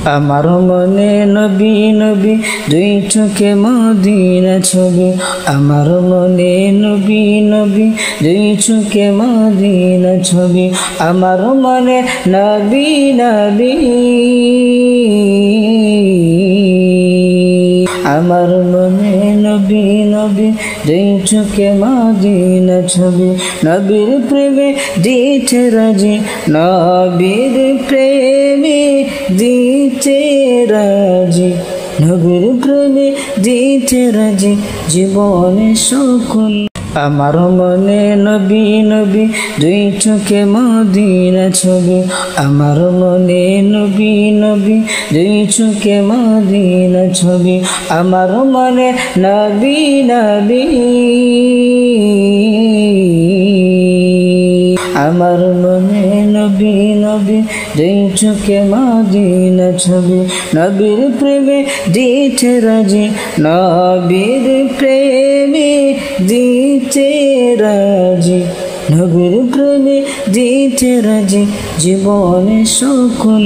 আমার মনে নবী নবী দুই চোখে মদিনা ছবি আমার মনে নবী নবী দুই চোখে মদিনা ছবি আমার মনে নবী নবী আমার মনে নবী নবী দুই চোখে মদিনা ছবি নবীর প্রেমে দিতে রাজি নবীর প্রেমে দিতে রাজি নবীর প্রেমে দিতে রাজি জীবনে সকল আমার মনে নবী নবী দুই চোখে মদিনা ছবি আমার মনে নবী নবী দুই চোখে মদিনা ছবি আমার মনে নবী নবী আমার মনে নবী নবী দুই চোখে মদিনা ছবি নবীর প্রেমে দিতে রাজি নবীর প্রেমে দিতে রাজি নবীর প্রেমে দিতে রাজি জীবনে সকল